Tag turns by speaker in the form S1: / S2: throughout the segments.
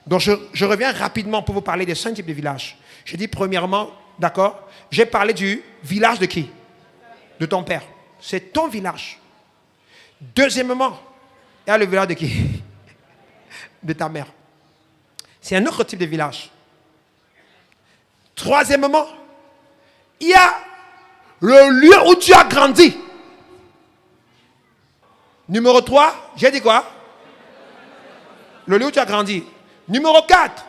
S1: Donc, je reviens rapidement pour vous parler des 5 types de villages. Je dis premièrement, d'accord, j'ai parlé du village de qui? De ton père. C'est ton village. Deuxièmement, il y a le village de qui? De ta mère. C'est un autre type de village. Troisièmement, il y a le lieu où tu as grandi. Numéro 3, j'ai dit quoi? Le lieu où tu as grandi. Numéro 4,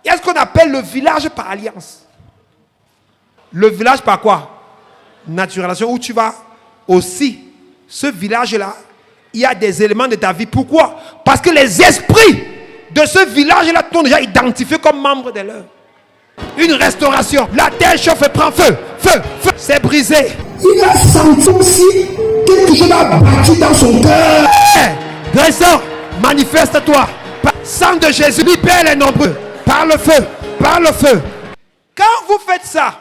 S1: il y a ce qu'on appelle le village par alliance. Le village par quoi? Naturalisation, où tu vas aussi. Ce village-là, il y a des éléments de ta vie. Pourquoi? Parce que les esprits de ce village-là t'ont déjà identifié comme membre de leur. Une restauration. La terre chauffe et prend feu. Feu, feu. C'est brisé.
S2: Il a senti aussi quelque chose a battu dans son cœur.
S1: Dresseur, manifeste-toi. Sang de Jésus, libère les nombreux. Par le feu, par le feu. Quand vous faites ça,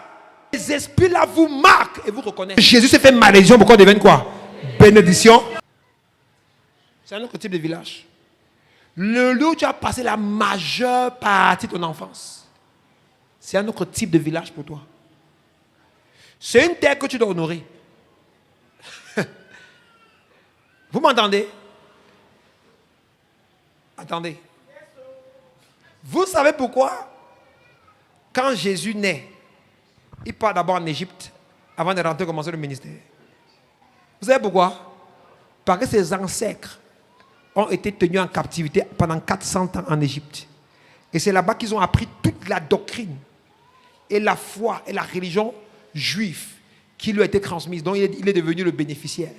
S1: les esprits là vous marquent et vous reconnaissent. Jésus s'est fait malédiction pour qu'on devienne quoi? Bénédiction. C'est un autre type de village. Le lieu où tu as passé la majeure partie de ton enfance. C'est un autre type de village pour toi. C'est une terre que tu dois honorer. Vous m'entendez? Attendez. Vous savez pourquoi? Quand Jésus naît, il part d'abord en Égypte avant de rentrer commencer le ministère. Vous savez pourquoi? Parce que ses ancêtres ont été tenus en captivité pendant 400 ans en Égypte. Et c'est là-bas qu'ils ont appris toute la doctrine et la foi et la religion juive qui lui a été transmise. Donc il est devenu le bénéficiaire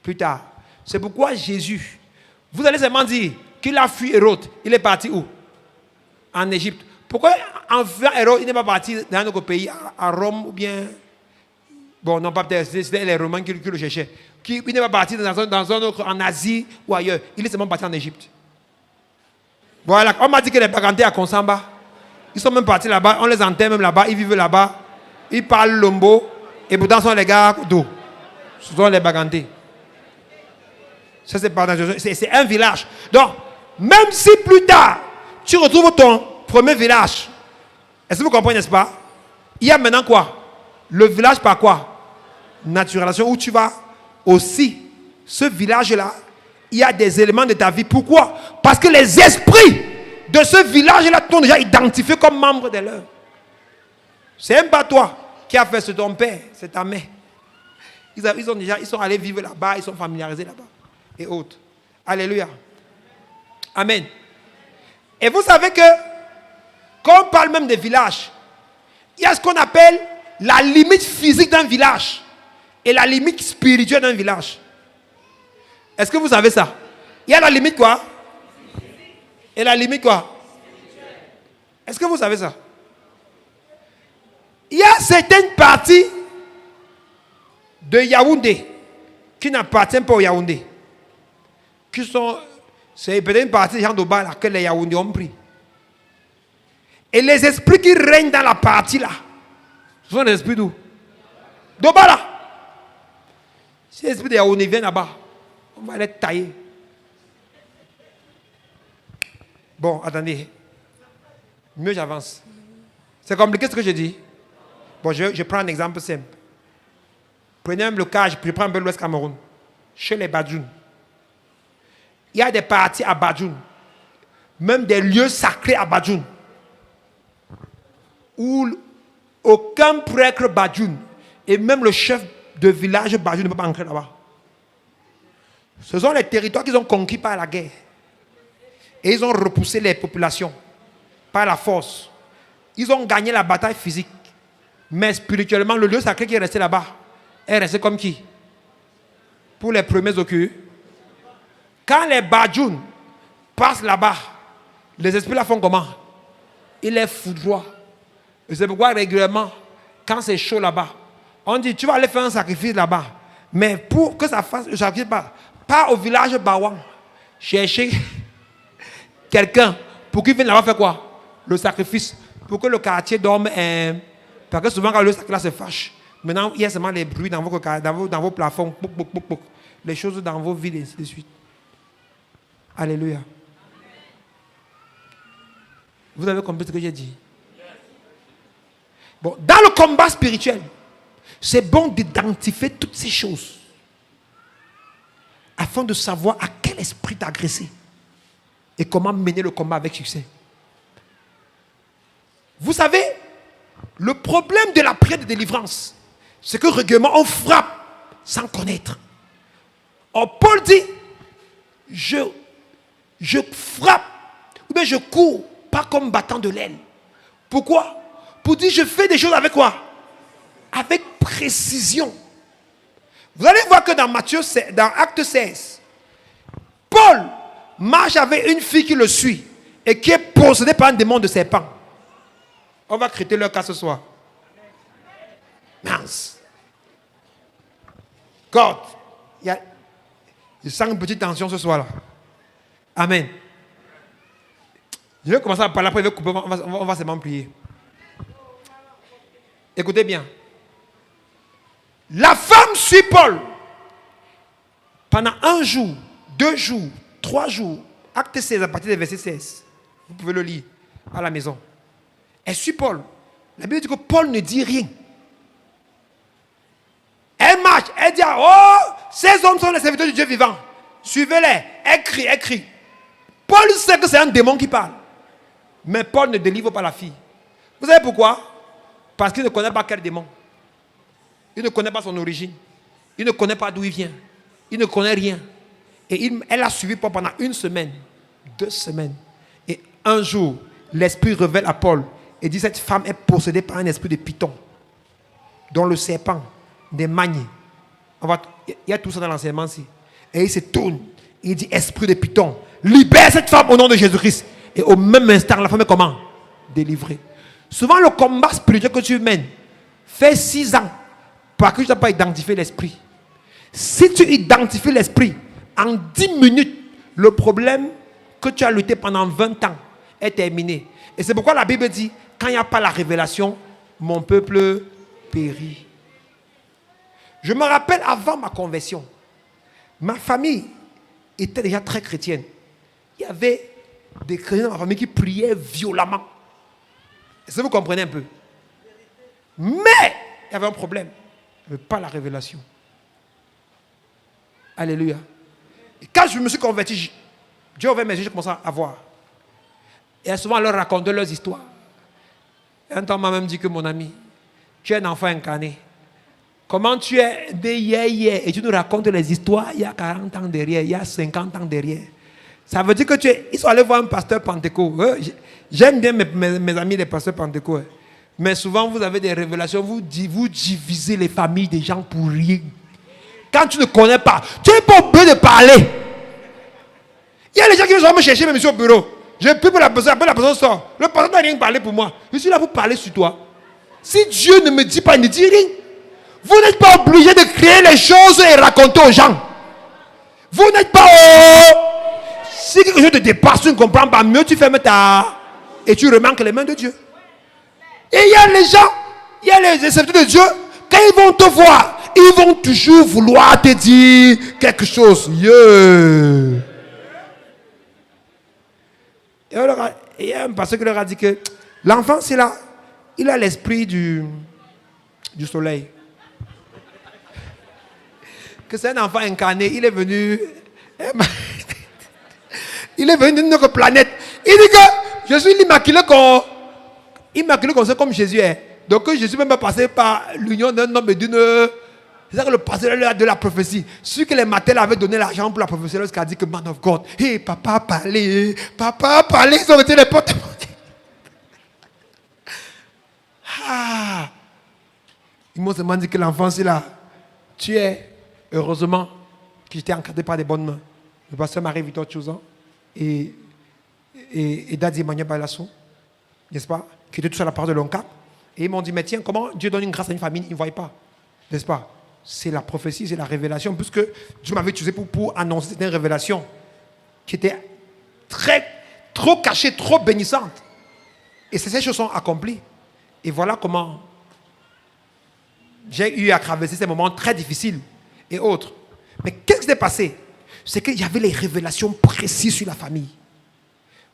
S1: plus tard. C'est pourquoi Jésus, vous allez seulement dire qu'il a fui Hérode. Il est parti où? En Égypte. Pourquoi en fuyant Hérode, il n'est pas parti dans notre pays, à Rome ou bien... Bon, non, pas peut-être, c'était les Romains qui le cherchaient. Il n'est pas parti dans un autre, en Asie ou ailleurs. Il est seulement parti en Égypte. Voilà, on m'a dit que les Bagantés à Konsamba, ils sont même partis là-bas, on les enterre même là-bas, ils vivent là-bas, ils parlent lombo, et pourtant sont les gars d'eau. Ce sont les Bagantés. Ça, c'est un village. Donc, même si plus tard, tu retrouves ton premier village, est-ce que vous comprenez, n'est-ce pas? Il y a maintenant quoi? Le village par quoi? Naturalisation, où tu vas aussi. Ce village-là, il y a des éléments de ta vie. Pourquoi? Parce que les esprits de ce village-là t'ont déjà identifié comme membre de leur. C'est même pas toi qui as fait ce ton père, c'est ta mère. Ils sont allés vivre là-bas, ils sont familiarisés là-bas. Et autres. Alléluia. Amen. Et vous savez que, quand on parle même des villages, il y a ce qu'on appelle la limite physique d'un village et la limite spirituelle d'un village. Est-ce que vous savez ça? Il y a la limite quoi? Et la limite quoi? Est-ce que vous savez ça? Il y a certaines parties de Yaoundé qui n'appartiennent pas au Yaoundé. Qui sont, c'est peut-être une partie des gens d'Oba là que les Yaoundé ont pris. Et les esprits qui règnent dans la partie là, ce sont les esprits d'où? D'Oba là. Si les esprits de Yaoundé viennent là-bas, on va les tailler. Bon, attendez. Mieux j'avance. C'est compliqué ce que je dis. Bon, je prends un exemple simple. Prenez même le cas, je prends un peu l'Ouest Cameroun. Chez les Badjoun. Il y a des parties à Badjoun. Même des lieux sacrés à Badjoun. Où aucun prêtre Badjoun et même le chef de village Badjoun ne peut pas entrer là-bas. Ce sont les territoires qu'ils ont conquis par la guerre. Et ils ont repoussé les populations par la force. Ils ont gagné la bataille physique. Mais spirituellement, le lieu sacré qui est resté là-bas est resté comme qui? Pour les premiers occupants. Quand les Badjoun passent là-bas, les esprits là font comment? Ils les foudroient. Et c'est pourquoi régulièrement, quand c'est chaud là-bas, on dit tu vas aller faire un sacrifice là-bas. Mais pour que ça fasse le sacrifice, pas au village Bawan. Chercher quelqu'un pour qu'il vienne là-bas faire quoi? Le sacrifice. Pour que le quartier dorme. Parce que souvent quand le sacrifice se fâche, maintenant il y a seulement les bruits dans vos plafonds. Les choses dans vos villes et ainsi de suite. Alléluia. Vous avez compris ce que j'ai dit? Bon, dans le combat spirituel, c'est bon d'identifier toutes ces choses afin de savoir à quel esprit t'agresser et comment mener le combat avec succès. Vous savez, le problème de la prière de délivrance, c'est que régulièrement on frappe sans connaître. Or, Paul dit, je frappe, ou bien je cours, pas comme battant de l'aile. Pourquoi? Pour dire, je fais des choses avec quoi? Avec précision. Vous allez voir que dans Acte 16, Paul marche avec une fille qui le suit et qui est possédée par un démon de serpent. On va traiter leur cas ce soir. Mince. God, je sens une petite tension ce soir-là. Amen. Je vais commencer à parler, après je vais couper, on va seulement prier. Écoutez bien. La femme suit Paul pendant 1 jour, 2 jours, 3 jours. Acte 16 à partir du verset 16. Vous pouvez le lire à la maison. Elle suit Paul. La Bible dit que Paul ne dit rien. Elle marche, elle dit, oh, ces hommes sont les serviteurs du Dieu vivant. Suivez-les. Elle crie. Paul sait que c'est un démon qui parle. Mais Paul ne délivre pas la fille. Vous savez pourquoi? Parce qu'il ne connaît pas quel démon. Il ne connaît pas son origine. Il ne connaît pas d'où il vient. Il ne connaît rien. Et elle a suivi Paul pendant 1 semaine, 2 semaines. Et un jour, l'esprit révèle à Paul et dit, cette femme est possédée par un esprit de python, dont le serpent, des magnes. Il y a tout ça dans l'enseignement ici. Et il se tourne. Il dit, esprit de python, libère cette femme au nom de Jésus-Christ. Et au même instant, la femme est comment? Délivrée. Souvent, le combat spirituel que tu mènes fait 6 ans parce que tu n'as pas identifié l'esprit. Si tu identifies l'esprit, en 10 minutes, le problème que tu as lutté pendant 20 ans est terminé. Et c'est pourquoi la Bible dit, quand il n'y a pas la révélation, mon peuple périt. Je me rappelle avant ma conversion, ma famille était déjà très chrétienne. Il y avait des chrétiens dans ma famille qui priaient violemment. Est-ce que vous comprenez un peu? Mais il y avait un problème. Il n'y avait pas la révélation. Alléluia. Et quand je me suis converti, Dieu a ouvert mes yeux, j'ai commencé à voir. Et souvent, leur raconter leurs histoires. Un temps, m'a même dit que mon ami, tu es un enfant incarné. Comment tu es né hier et tu nous racontes les histoires il y a 40 ans derrière, il y a 50 ans derrière. Ça veut dire que ils sont allés voir un pasteur pentecôte. J'aime bien mes amis les pasteurs pentecôtes. Mais souvent, vous avez des révélations, vous divisez les familles des gens pour rien. Quand tu ne connais pas, tu n'es pas obligé de parler. Il y a des gens qui vont me chercher, même ici au bureau. Je prie pour la personne, après la personne sort. Le pasteur n'a rien parlé pour moi. Je suis là pour parler sur toi. Si Dieu ne me dit pas, il ne dit rien. Vous n'êtes pas obligé de créer les choses et raconter aux gens. Vous n'êtes pas... Si quelque chose te dépasse, tu ne comprends pas, mieux tu fermes ta... Et tu remarques les mains de Dieu. Et il y a les gens, il y a les serviteurs de Dieu, quand ils vont te voir, ils vont toujours vouloir te dire quelque chose. Yeah. Et il y a un pasteur qui leur a dit que l'enfant, c'est là, il a l'esprit du soleil. Que c'est un enfant incarné, il est venu d'une autre planète. Il dit que je suis l'immaculé comme ça, comme Jésus est. Donc Jésus même pas passé par l'union d'un homme et d'une... C'est ça que le pasteur de la prophétie. Celui que les matins avaient donné l'argent pour la prophétie, lorsqu'il a dit que man of God, hey, papa a parlé, ils ont été les portes. Ils m'ont seulement dit que l'enfant, c'est là. Tu es, heureusement, que j'étais encadré par des bonnes mains. Le pasteur Marie-Victor Chouzan et Daddy Emmanuel Balassou, n'est-ce pas, qui étaient tous à la part de l'ONCAP. Et ils m'ont dit, mais tiens, comment Dieu donne une grâce à une famille, ils ne voient pas. N'est-ce pas? C'est la prophétie, c'est la révélation, puisque Dieu m'avait utilisé pour annoncer cette révélation qui était trop cachée, trop bénissante. Et ces choses sont accomplies. Et voilà comment j'ai eu à traverser ces moments très difficiles et autres. Mais qu'est-ce qui s'est passé? C'est qu'il y avait les révélations précises sur la famille.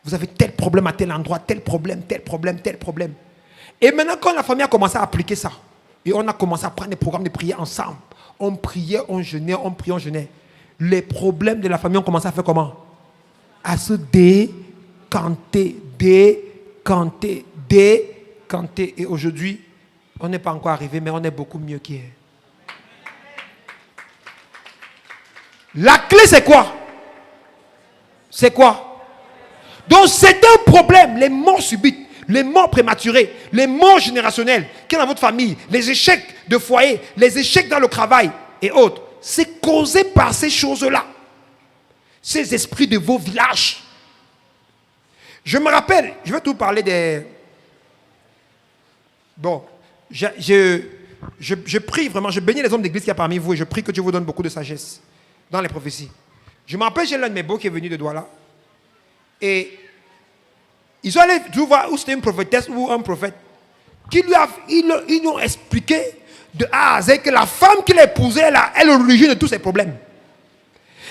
S1: Vous avez tel problème à tel endroit, tel problème, tel problème, tel problème. Et maintenant, quand la famille a commencé à appliquer ça, et on a commencé à prendre des programmes de prière ensemble, on priait, on jeûnait, on priait, on jeûnait. Les problèmes de la famille ont commencé à faire comment? À se décanter, décanter, décanter. Et aujourd'hui, on n'est pas encore arrivé, mais on est beaucoup mieux qu'hier. La clé, c'est quoi? C'est quoi? Donc, c'est un problème, les morts subites, les morts prématurées, les morts générationnelles qu'il y a dans votre famille, les échecs de foyer, les échecs dans le travail et autres. C'est causé par ces choses-là. Ces esprits de vos villages. Je me rappelle, je vais tout parler des... Bon, je prie vraiment, je bénis les hommes d'église qui y a parmi vous et je prie que Dieu vous donne beaucoup de sagesse dans les prophéties. Je me rappelle, j'ai l'un de mes beaux qui est venu de Douala. Et ils sont allés voir où c'était une prophétesse ou un prophète. Ils nous ont expliqué de A à Z que la femme qu'il épousait là, elle est l'origine de tous ces problèmes.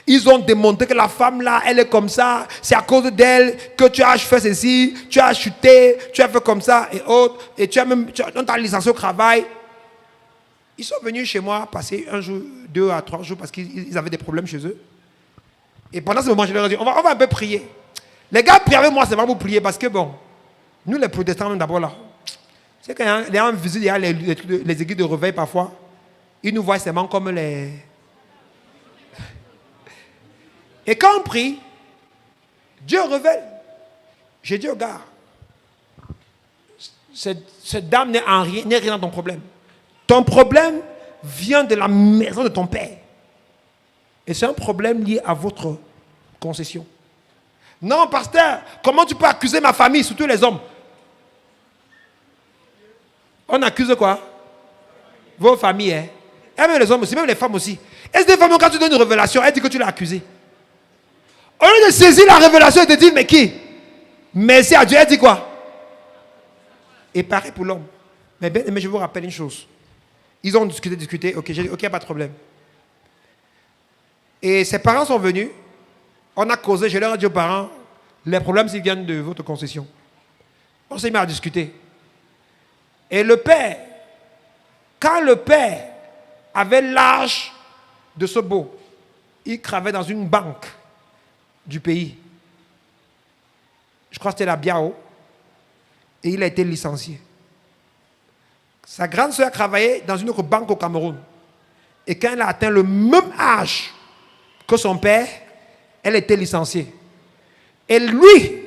S1: Ils ont démontré que la femme là, elle est comme ça, c'est à cause d'elle que tu as fait ceci, tu as chuté, tu as fait comme ça et autres, et on t'a licencié au travail. Ils sont venus chez moi passer un jour, 2 à 3 jours parce qu'ils avaient des problèmes chez eux. Et pendant ce moment, je leur ai dit, on va un peu prier. Les gars, priez avec moi, c'est pas pour prier parce que bon, nous les protestants, d'abord là, c'est quand il y a une visite, il y a les églises de réveil parfois, ils nous voient seulement comme les... Et quand on prie, Dieu révèle. J'ai dit au gars, cette dame n'est rien dans ton problème. Ton problème vient de la maison de ton père. Et c'est un problème lié à votre concession. Non, pasteur, comment tu peux accuser ma famille, surtout les hommes? On accuse quoi? Vos familles, hein? Et même les hommes aussi, même les femmes aussi. Est-ce des femmes, quand tu donnes une révélation, elle dit que tu l'as accusé? Au lieu de saisir la révélation et de dire, mais qui? Merci à Dieu, elle dit quoi? Et pareil pour l'homme. Mais je vous rappelle une chose. Ils ont discuté, ok, j'ai dit, ok, pas de problème. Et ses parents sont venus. On a causé, je leur ai dit aux parents, les problèmes, s'ils viennent de votre concession. On s'est mis à discuter. Et le père, quand le père avait l'âge de ce beau, il travaillait dans une banque du pays. Je crois que c'était la Biao. Et il a été licencié. Sa grande soeur travaillait dans une autre banque au Cameroun. Et quand elle a atteint le même âge que son père, elle était licenciée. Et lui,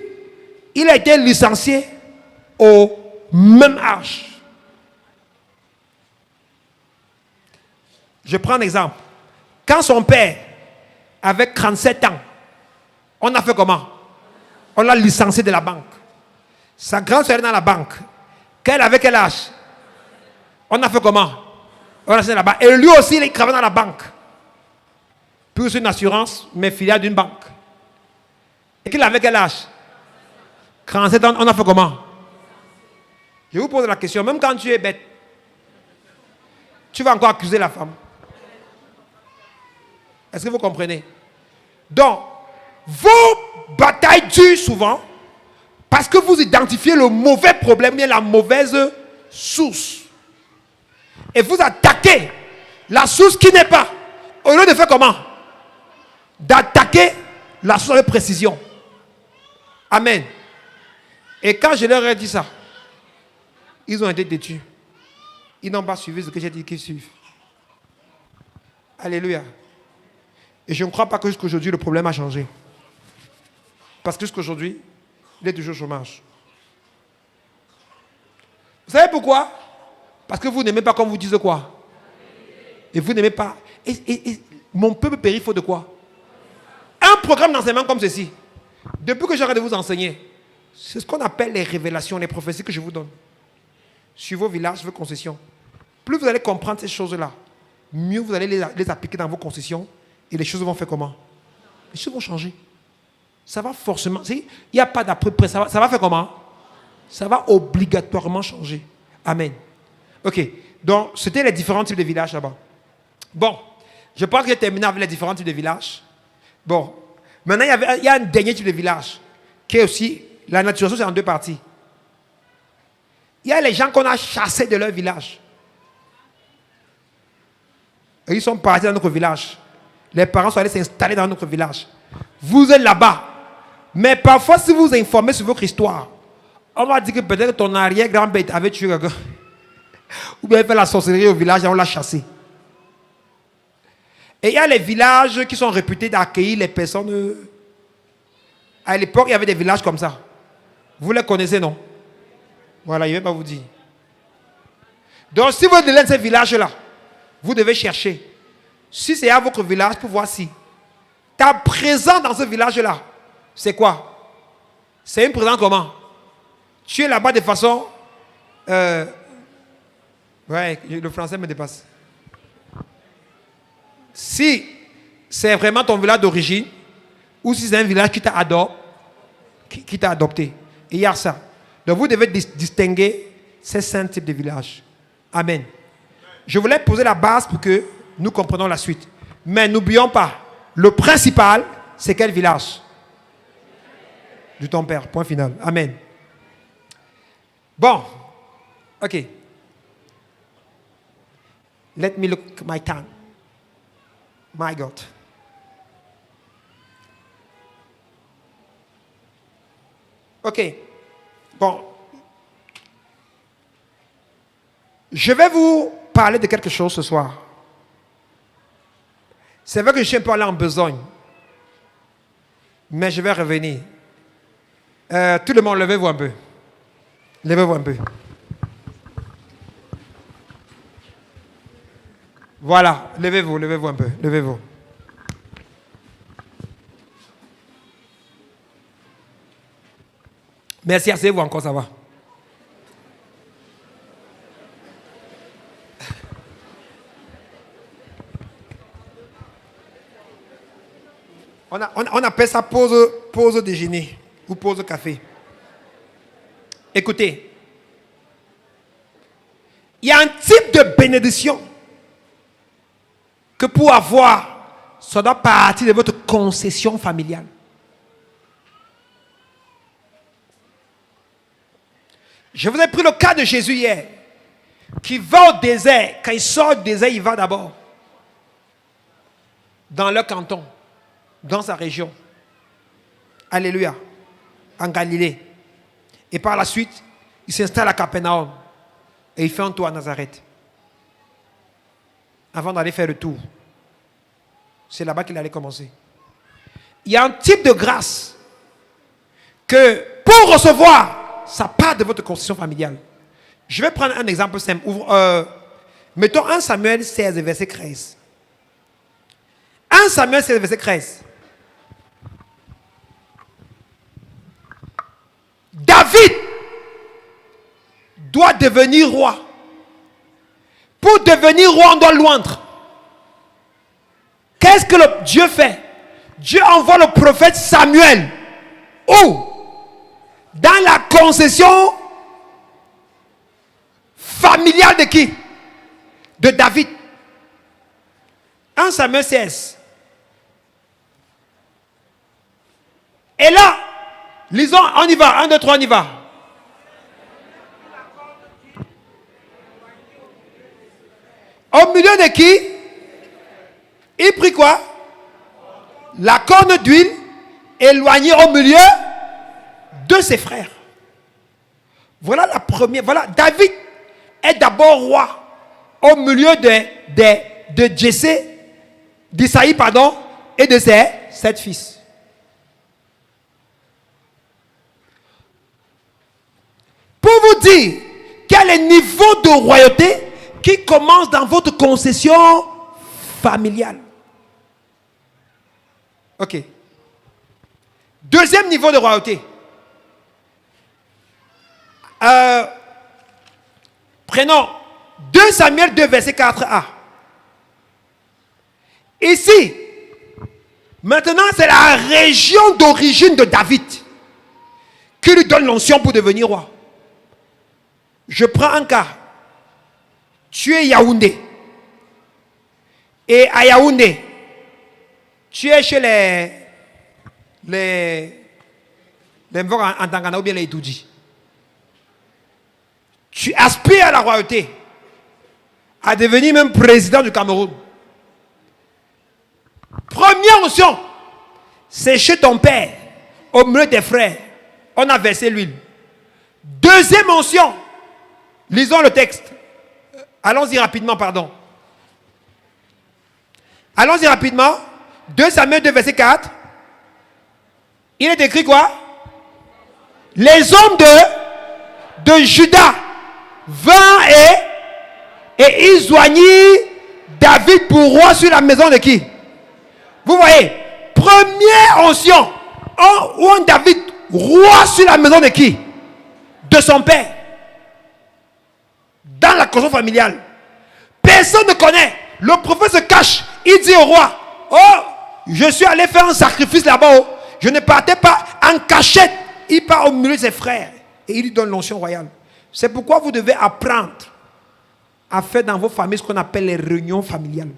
S1: il a été licencié au même âge. Je prends un exemple. Quand son père avait 37 ans, on a fait comment? On l'a licencié de la banque. Sa grande soeur est dans la banque. Quand elle avait quel âge? On a fait comment? On l'a licencié là-bas. Et lui aussi, il travaille dans la banque. Plus une assurance, mais filiale d'une banque. Et qu'il avait quel âge? 47 ans, on a fait comment? Je vous pose la question, même quand tu es bête, tu vas encore accuser la femme. Est-ce que vous comprenez? Donc, vos batailles durent souvent parce que vous identifiez le mauvais problème, bien la mauvaise source. Et vous attaquez la source qui n'est pas. Au lieu de faire comment? D'attaquer la source avec précision. Amen. Et quand je leur ai dit ça, ils ont été déçus. Ils n'ont pas suivi ce que j'ai dit qu'ils suivent. Alléluia. Et je ne crois pas que jusqu'à aujourd'hui, le problème a changé. Parce que jusqu'à aujourd'hui, il est toujours au chômage. Vous savez pourquoi? Parce que vous n'aimez pas comme vous dites quoi? Et vous n'aimez pas. Et mon peuple périt faute de quoi? Un programme d'enseignement comme ceci. Depuis que j'arrête de vous enseigner, c'est ce qu'on appelle les révélations, les prophéties que je vous donne. Sur vos villages, vos concessions. Plus vous allez comprendre ces choses-là, mieux vous allez les appliquer dans vos concessions et les choses vont faire comment? Les choses vont changer. Ça va forcément... Il n'y a pas d'après-près. Ça va faire comment? Ça va obligatoirement changer. Amen. Ok. Donc, c'était les différents types de villages là-bas. Bon. Je pense que j'ai terminé avec les différents types de villages. Bon. Maintenant, il y a un dernier type de village. qui est aussi, la naturalisation c'est en deux parties. Il y a les gens qu'on a chassés de leur village. Et ils sont partis dans notre village. Les parents sont allés s'installer dans notre village. Vous êtes là-bas. Mais parfois, si vous vous informez sur votre histoire, on va dire que peut-être ton arrière-grand-père avait tué quelqu'un. Ou bien fait la sorcellerie au village et on l'a chassé. Et il y a les villages qui sont réputés d'accueillir les personnes. À l'époque, il y avait des villages comme ça. Vous les connaissez, non? Voilà, je ne vais pas vous dire. Donc, si vous êtes dans ces villages-là, vous devez chercher. Si c'est à votre village, pour voir si ta présence dans ce village-là, c'est quoi? C'est une présence comment? Tu es là-bas de façon... ouais, le français me dépasse. Si c'est vraiment ton village d'origine, ou si c'est un village qui t'a adopté. Et il y a ça. Donc vous devez distinguer ces 5 types de villages. Amen. Je voulais poser la base pour que nous comprenions la suite. Mais n'oublions pas, le principal, c'est quel village? De ton père. Point final. Amen. Bon. Ok. Let me look at my time. My God. Ok. Bon. Je vais vous parler de quelque chose ce soir. C'est vrai que je suis un peu allé en besogne. Mais je vais revenir. Tout le monde, levez-vous un peu. Levez-vous un peu. Voilà, levez-vous un peu, levez-vous. Merci, asseyez-vous encore, ça va. On appelle ça pause déjeuner ou pause café. Écoutez, il y a un type de bénédiction que pour avoir, ça doit partir de votre concession familiale. Je vous ai pris le cas de Jésus hier, qui va au désert. Quand il sort du désert, il va d'abord dans leur canton, dans sa région. Alléluia. En Galilée. Et par la suite, il s'installe à Capernaum. Et il fait un tour à Nazareth. Avant d'aller faire le tour. C'est là-bas qu'il allait commencer. Il y a un type de grâce que pour recevoir, ça part de votre constitution familiale. Je vais prendre un exemple simple. Mettons 1 Samuel 16, verset 13. 1 Samuel 16, verset 13. David doit devenir roi. Pour devenir roi, on doit l'oindre. Qu'est-ce que Dieu fait? Dieu envoie le prophète Samuel. Où? Dans la concession familiale de qui? De David. 1 Samuel 16. Et là, lisons, on y va. 1, 2, 3, on y va. Au milieu de qui? Il prit quoi? La corne d'huile éloignée au milieu de ses frères. Voilà la première. Voilà, David est d'abord roi au milieu de Jessé, d'Isaïe, pardon, et de ses 7 fils. Pour vous dire quel est le niveau de royauté qui commence dans votre concession familiale. Ok. Deuxième niveau de royauté. Prenons 2 Samuel 2, verset 4a. Ici, maintenant, c'est la région d'origine de David qui lui donne l'onction pour devenir roi. Je prends un cas. Tu es Yaoundé. Et à Yaoundé, tu es chez l'invoque en Tangana ou bien les Itoudji. Tu aspires à la royauté, à devenir même président du Cameroun. Première onction, c'est chez ton père, au milieu des frères. On a versé l'huile. Deuxième onction, lisons le texte. Allons-y rapidement, pardon. Allons-y rapidement. 2 Samuel 2, verset 4. Il est écrit quoi? Les hommes de Juda vinrent et ils joignirent David pour roi sur la maison de qui? Vous voyez, première onction, on David roi sur la maison de qui? De son père. Dans la construction familiale. Personne ne connaît. Le prophète se cache. Il dit au roi, oh, je suis allé faire un sacrifice là-bas. Oh. Je ne partais pas en cachette. Il part au milieu de ses frères. Et il lui donne l'onction royale. C'est pourquoi vous devez apprendre à faire dans vos familles ce qu'on appelle les réunions familiales.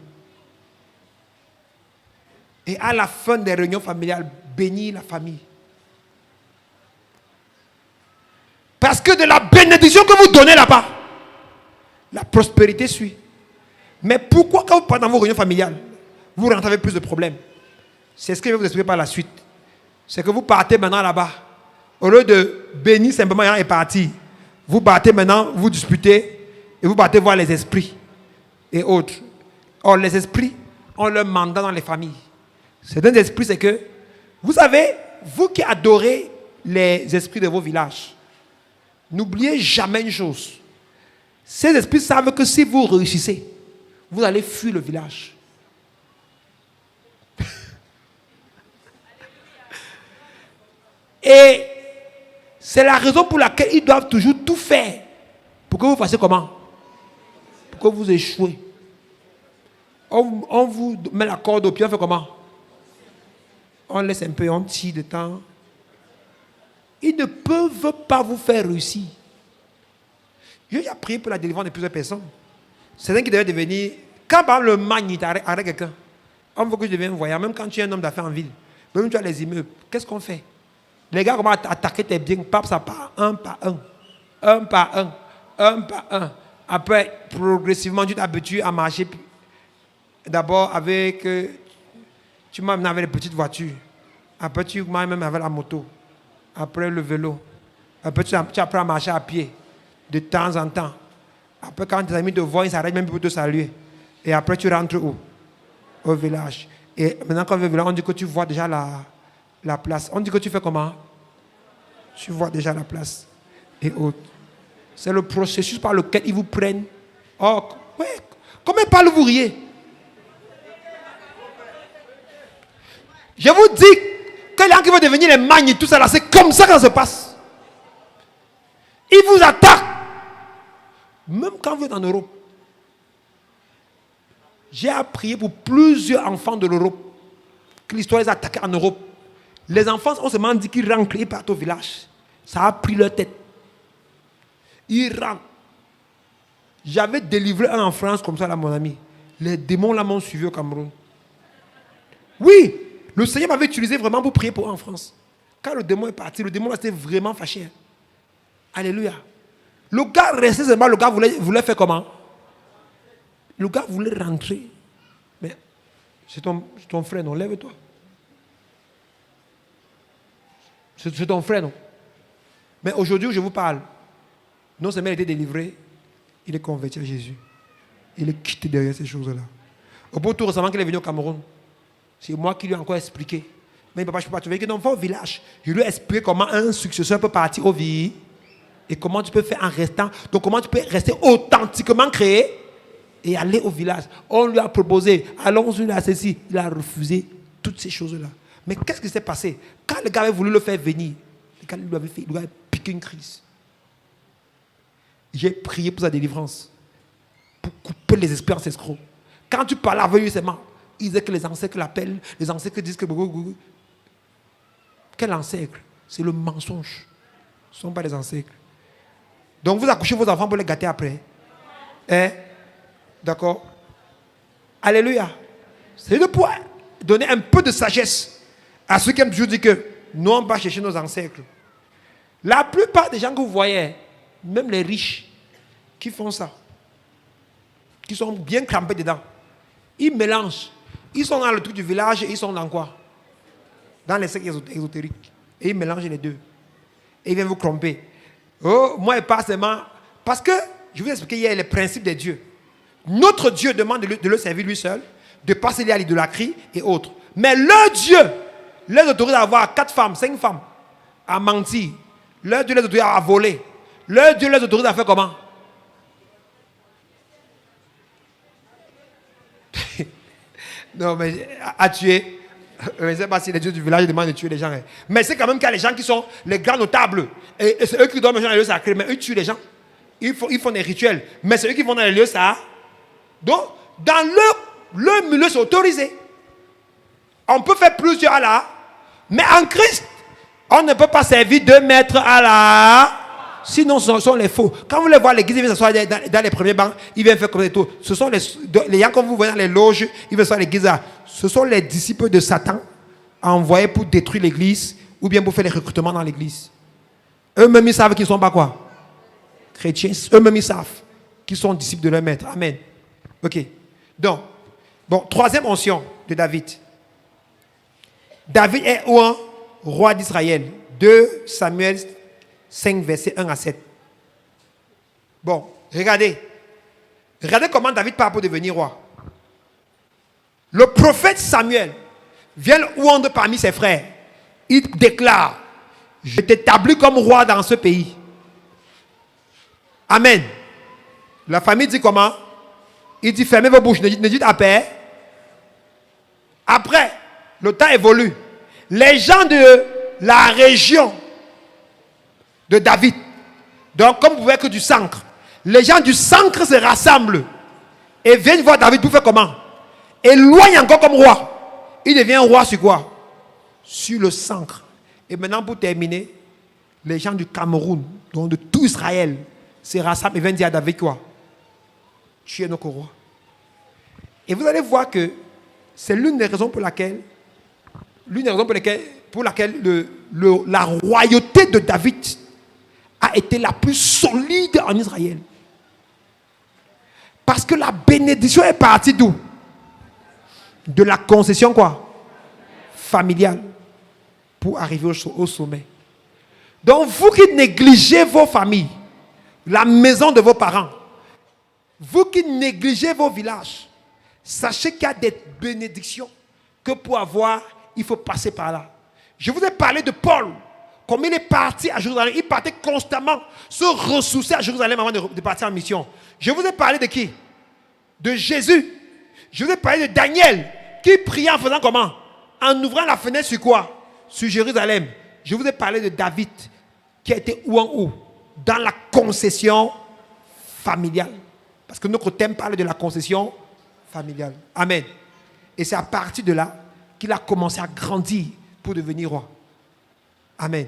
S1: Et à la fin des réunions familiales, bénir la famille. Parce que de la bénédiction que vous donnez là-bas, la prospérité suit. Mais pourquoi quand vous partez dans vos réunions familiales, vous rentrez avec plus de problèmes? C'est ce que je vais vous expliquer par la suite. C'est que vous partez maintenant là-bas. Au lieu de bénir simplement et partir, vous partez maintenant, vous disputez, et vous partez voir les esprits et autres. Or, les esprits ont leur mandat dans les familles. C'est un esprit, c'est que, vous savez, vous qui adorez les esprits de vos villages, n'oubliez jamais une chose. Ces esprits savent que si vous réussissez, vous allez fuir le village. Et c'est la raison pour laquelle ils doivent toujours tout faire pour que vous fassiez comment? Pour que vous échouez. On vous met la corde au pied, on fait comment? On laisse un peu, on tire de temps. Ils ne peuvent pas vous faire réussir. J'ai prié pour la délivrance de plusieurs personnes. C'est un qui devait devenir. Quand par exemple le magne arrête quelqu'un, on veut que je devienne voyant, même quand tu es un homme d'affaires en ville, même tu as les immeubles, qu'est-ce qu'on fait? Les gars commencent à attaquer tes biens, ça part un par un. Un par un. Un par un. Après, progressivement, tu t'habitues à marcher. D'abord avec. Tu m'as amené avec les petites voitures. Après, tu m'as même avec la moto. Après, le vélo. Après, tu apprends à marcher à pied. De temps en temps. Après, quand tes amis te voient, ils s'arrêtent même pour te saluer. Et après, tu rentres où? Au village. Et maintenant, quand on va au village, on dit que tu vois déjà la place. On dit que tu fais comment? Tu vois déjà la place. Et autres. C'est le processus par lequel ils vous prennent. Oh, ouais. Comment parlez-vous riez? Je vous dis que les gens qui vont devenir les magnes, tout ça là, c'est comme ça que ça se passe. Ils vous attaquent. Même quand vous êtes en Europe. J'ai appris pour plusieurs enfants de l'Europe que l'histoire les a attaqués en Europe. Les enfants, on se demande dit qu'ils rentrent, ils partent au village. Ça a pris leur tête. Ils rentrent. J'avais délivré un en France comme ça là, mon ami. Les démons là m'ont suivi au Cameroun. Oui, le Seigneur m'avait utilisé vraiment pour prier pour eux en France. Quand le démon est parti, le démon là c'était vraiment fâché. Alléluia. Le gars restait seulement, le gars voulait faire comment? Le gars voulait rentrer. Mais c'est ton frère, non? Lève-toi. C'est ton frère, non? Mais aujourd'hui où je vous parle, non seulement il a été délivré, il est converti à Jésus. Il est quitté derrière ces choses-là. Au bout tout récemment qu'il est venu au Cameroun, c'est moi qui lui ai encore expliqué. Mais papa, je ne peux pas trouver que non, va au village. Je lui ai expliqué comment un successeur peut partir au village. Et comment tu peux faire en restant. Donc comment tu peux rester authentiquement créé et aller au village. On lui a proposé, allons-y là, ceci. Il a refusé toutes ces choses-là. Mais qu'est-ce qui s'est passé? Quand le gars avait voulu le faire venir, le gars il lui avait piqué une crise. J'ai prié pour sa délivrance. Pour couper les esprits ancestraux. Quand tu parles avec lui seulement, il disait que les ancêtres l'appellent, les ancêtres disent que... Quel ancêtre? C'est le mensonge. Ce ne sont pas les ancêtres. Donc vous accouchez vos enfants pour les gâter après. Hein? D'accord? Alléluia. C'est de pouvoir donner un peu de sagesse à ceux qui aiment toujours dire que nous on va chercher nos ancêtres. La plupart des gens que vous voyez, même les riches, qui font ça, qui sont bien crampés dedans, ils mélangent. Ils sont dans le truc du village et ils sont dans quoi? Dans les sectes ésotériques. Et ils mélangent les deux. Et ils viennent vous tromper. Oh, moi, et pas seulement. Parce que, je vous ai expliqué hier les principes des dieux. Notre Dieu demande de le servir lui seul, de passer à l'idolâtrie et autres. Mais leur Dieu les autorise à avoir 4 femmes, 5 femmes, à mentir. Leur Dieu les autorise à voler. Leur Dieu les autorise à faire comment? Non, mais à tuer. Je ne sais pas si les dieux du village demandent de tuer les gens. Mais c'est quand même qu'il y a les gens qui sont les grands notables. Et c'est eux qui doivent manger dans les lieux sacrés. Mais eux tuent les gens. Ils font des rituels. Mais c'est eux qui vont dans les lieux sacrés. Donc, dans leur milieu, c'est autorisé. On peut faire plusieurs Allah. Mais en Christ, on ne peut pas servir 2 maîtres Allah. Sinon, ce sont les faux. Quand vous les voyez à l'église, ils viennent s'asseoir dans les premiers bancs, ils viennent faire comme des tours. Ce sont les gens, comme vous voyez dans les loges, ils viennent s'asseoir à l'église. Ce sont les disciples de Satan envoyés pour détruire l'église ou bien pour faire les recrutements dans l'église. Eux-mêmes, ils savent qu'ils ne sont pas quoi? Chrétiens. Eux-mêmes, ils savent qu'ils sont disciples de leur maître. Amen. Ok. Donc, bon, 3e onction de David. David est un roi d'Israël. 2 Samuel 5, versets 1 à 7. Bon, regardez. Regardez comment David part pour devenir roi. Le prophète Samuel vient le ouandre parmi ses frères. Il déclare: je t'établis comme roi dans ce pays. Amen. La famille dit comment? Il dit: fermez vos bouches, ne dites à paix. Après, le temps évolue. Les gens de la région de David, donc comme vous voyez que du centre, les gens du centre se rassemblent et viennent voir David pour faire comment? Éloigne encore comme roi. Il devient roi sur quoi? Sur le centre. Et maintenant, pour terminer, les gens du Cameroun, donc de tout Israël, se rassemblent et viennent dire à David quoi? Tu es notre roi. Et vous allez voir que c'est l'une des raisons pour laquelle la royauté de David a été la plus solide en Israël. Parce que la bénédiction est partie d'où? De la concession quoi? Familiale. Pour arriver au sommet. Donc vous qui négligez vos familles, la maison de vos parents, vous qui négligez vos villages, sachez qu'il y a des bénédictions que pour avoir, il faut passer par là. Je vous ai parlé de Paul. Comme il est parti à Jérusalem, il partait constamment se ressourcer à Jérusalem avant de partir en mission. Je vous ai parlé de qui? De Jésus. Je vous ai parlé de Daniel, qui priait en faisant comment? En ouvrant la fenêtre sur quoi? Sur Jérusalem. Je vous ai parlé de David, qui a été où en où? Dans la concession familiale. Parce que notre thème parle de la concession familiale. Amen. Et c'est à partir de là qu'il a commencé à grandir pour devenir roi. Amen.